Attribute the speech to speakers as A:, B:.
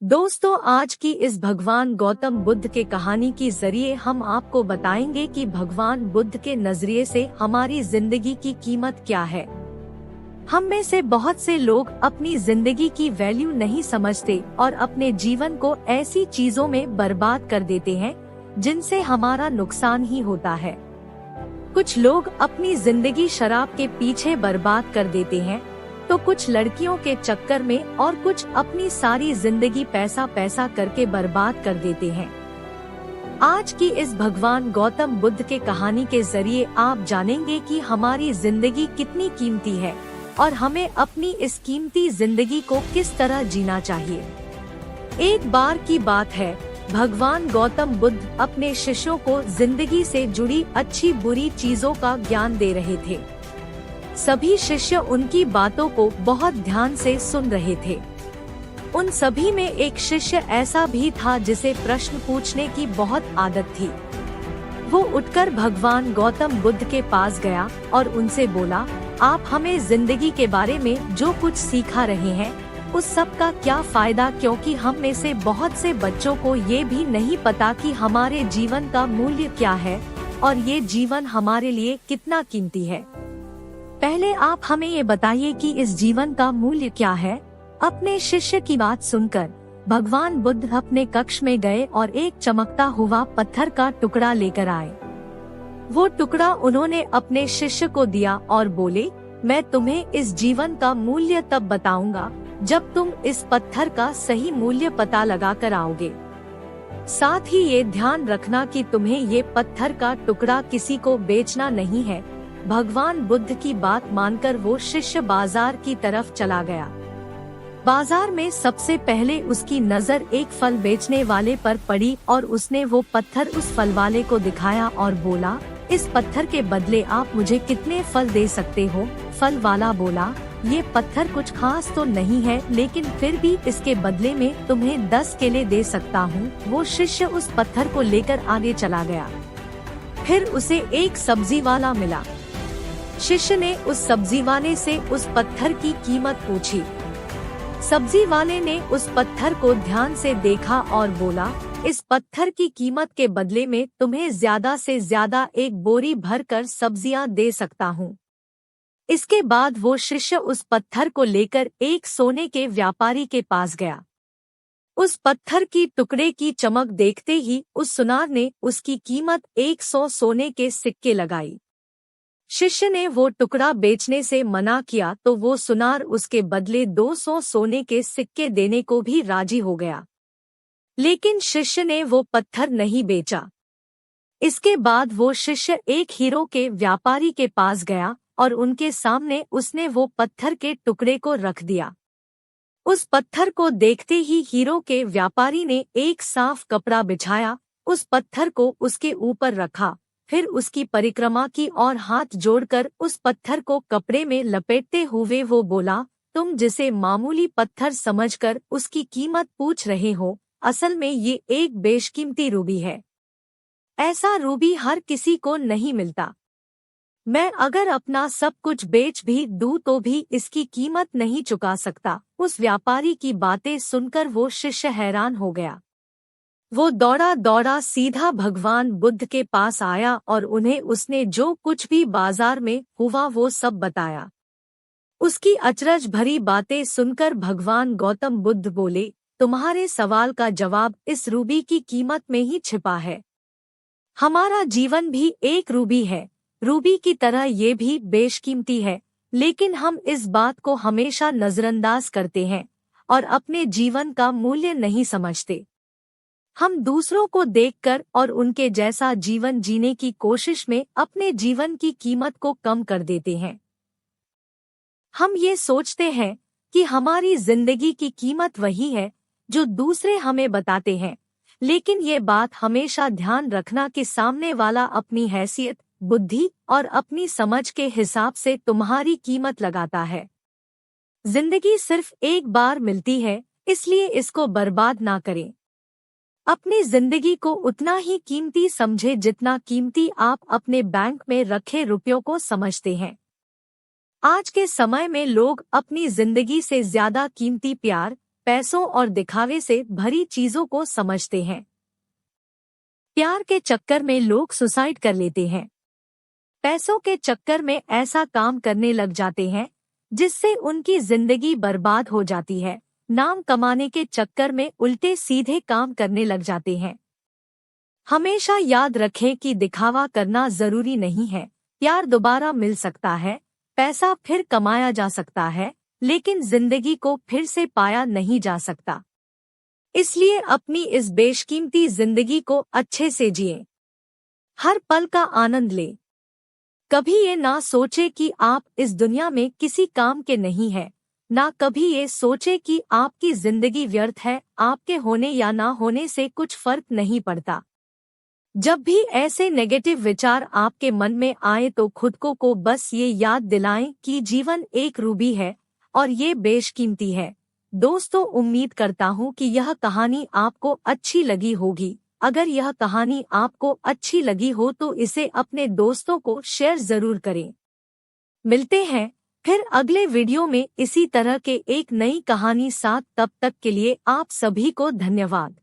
A: दोस्तों, आज की इस भगवान गौतम बुद्ध के कहानी के जरिए हम आपको बताएंगे कि भगवान बुद्ध के नजरिए से हमारी जिंदगी की कीमत क्या है। हम में से बहुत से लोग अपनी जिंदगी की वैल्यू नहीं समझते और अपने जीवन को ऐसी चीजों में बर्बाद कर देते हैं जिनसे हमारा नुकसान ही होता है। कुछ लोग अपनी जिंदगी शराब के पीछे बर्बाद कर देते हैं, तो कुछ लड़कियों के चक्कर में और कुछ अपनी सारी जिंदगी पैसा पैसा करके बर्बाद कर देते हैं। आज की इस भगवान गौतम बुद्ध के कहानी के जरिए आप जानेंगे कि हमारी जिंदगी कितनी कीमती है और हमें अपनी इस कीमती जिंदगी को किस तरह जीना चाहिए। एक बार की बात है, भगवान गौतम बुद्ध अपने शिष्यों को जिंदगी से जुड़ी अच्छी बुरी चीजों का ज्ञान दे रहे थे। सभी शिष्य उनकी बातों को बहुत ध्यान से सुन रहे थे। उन सभी में एक शिष्य ऐसा भी था जिसे प्रश्न पूछने की बहुत आदत थी। वो उठकर भगवान गौतम बुद्ध के पास गया और उनसे बोला, आप हमें जिंदगी के बारे में जो कुछ सिखा रहे हैं उस सब का क्या फायदा, क्योंकि हम में से बहुत से बच्चों को ये भी नहीं पता कि हमारे जीवन का मूल्य क्या है और ये जीवन हमारे लिए कितना कीमती है। पहले आप हमें ये बताइए कि इस जीवन का मूल्य क्या है। अपने शिष्य की बात सुनकर भगवान बुद्ध अपने कक्ष में गए और एक चमकता हुआ पत्थर का टुकड़ा लेकर आए। वो टुकड़ा उन्होंने अपने शिष्य को दिया और बोले, मैं तुम्हें इस जीवन का मूल्य तब बताऊंगा जब तुम इस पत्थर का सही मूल्य पता लगा कर आओगे। साथ ही ये ध्यान रखना कि तुम्हें ये पत्थर का टुकड़ा किसी को बेचना नहीं है। भगवान बुद्ध की बात मानकर वो शिष्य बाजार की तरफ चला गया। बाजार में सबसे पहले उसकी नजर एक फल बेचने वाले पर पड़ी और उसने वो पत्थर उस फल वाले को दिखाया और बोला, इस पत्थर के बदले आप मुझे कितने फल दे सकते हो। फल वाला बोला, ये पत्थर कुछ खास तो नहीं है, लेकिन फिर भी इसके बदले में तुम्हें 10 केले दे सकता हूँ। वो शिष्य उस पत्थर को लेकर आगे चला गया। फिर उसे एक सब्जी वाला मिला। शिष्य ने उस सब्जी वाले से उस पत्थर की कीमत पूछी। सब्जी वाले ने उस पत्थर को ध्यान से देखा और बोला, इस पत्थर की कीमत के बदले में तुम्हें ज्यादा से ज्यादा एक बोरी भरकर सब्जियां दे सकता हूँ। इसके बाद वो शिष्य उस पत्थर को लेकर एक सोने के व्यापारी के पास गया। उस पत्थर की टुकड़े की चमक देखते ही उस सुनार ने उसकी कीमत 100 सोने के सिक्के लगाई। शिष्य ने वो टुकड़ा बेचने से मना किया तो वो सुनार उसके बदले 200 सोने के सिक्के देने को भी राजी हो गया, लेकिन शिष्य ने वो पत्थर नहीं बेचा। इसके बाद वो शिष्य एक हीरो के व्यापारी के पास गया और उनके सामने उसने वो पत्थर के टुकड़े को रख दिया। उस पत्थर को देखते ही हीरो के व्यापारी ने एक साफ कपड़ा बिछाया, उस पत्थर को उसके ऊपर रखा, फिर उसकी परिक्रमा की और हाथ जोड़कर उस पत्थर को कपड़े में लपेटते हुए वो बोला, तुम जिसे मामूली पत्थर समझकर उसकी कीमत पूछ रहे हो, असल में ये एक बेशकीमती रूबी है। ऐसा रूबी हर किसी को नहीं मिलता। मैं अगर अपना सब कुछ बेच भी दूं तो भी इसकी कीमत नहीं चुका सकता। उस व्यापारी की बातें सुनकर वो शिष्य हैरान हो गया। वो दौड़ा दौड़ा सीधा भगवान बुद्ध के पास आया और उन्हें उसने जो कुछ भी बाजार में हुआ वो सब बताया। उसकी अचरज भरी बातें सुनकर भगवान गौतम बुद्ध बोले, तुम्हारे सवाल का जवाब इस रूबी की कीमत में ही छिपा है। हमारा जीवन भी एक रूबी है, रूबी की तरह ये भी बेशकीमती है, लेकिन हम इस बात को हमेशा नजरअंदाज करते हैं और अपने जीवन का मूल्य नहीं समझते। हम दूसरों को देखकर और उनके जैसा जीवन जीने की कोशिश में अपने जीवन की कीमत को कम कर देते हैं। हम ये सोचते हैं कि हमारी जिंदगी की कीमत वही है जो दूसरे हमें बताते हैं, लेकिन ये बात हमेशा ध्यान रखना कि सामने वाला अपनी हैसियत, बुद्धि और अपनी समझ के हिसाब से तुम्हारी कीमत लगाता है। जिंदगी सिर्फ एक बार मिलती है, इसलिए इसको बर्बाद ना करें। अपनी जिंदगी को उतना ही कीमती समझे जितना कीमती आप अपने बैंक में रखे रुपयों को समझते हैं। आज के समय में लोग अपनी जिंदगी से ज्यादा कीमती प्यार, पैसों और दिखावे से भरी चीजों को समझते हैं। प्यार के चक्कर में लोग सुसाइड कर लेते हैं। पैसों के चक्कर में ऐसा काम करने लग जाते हैं जिससे उनकी जिंदगी बर्बाद हो जाती है। नाम कमाने के चक्कर में उल्टे सीधे काम करने लग जाते हैं। हमेशा याद रखें कि दिखावा करना जरूरी नहीं है। प्यार दोबारा मिल सकता है, पैसा फिर कमाया जा सकता है, लेकिन जिंदगी को फिर से पाया नहीं जा सकता। इसलिए अपनी इस बेशकीमती जिंदगी को अच्छे से जिएं। हर पल का आनंद लें। कभी ये ना सोचे कि आप इस दुनिया में किसी काम के नहीं हैं, ना कभी ये सोचे कि आपकी जिंदगी व्यर्थ है। आपके होने या ना होने से कुछ फर्क नहीं पड़ता। जब भी ऐसे नेगेटिव विचार आपके मन में आए तो खुद को बस ये याद दिलाएं कि जीवन एक रूबी है और ये बेशकीमती है। दोस्तों, उम्मीद करता हूँ कि यह कहानी आपको अच्छी लगी होगी। अगर यह कहानी आपको अच्छी लगी हो तो इसे अपने दोस्तों को शेयर जरूर करें। मिलते हैं फिर अगले वीडियो में इसी तरह के एक नई कहानी साथ। तब तक के लिए आप सभी को धन्यवाद।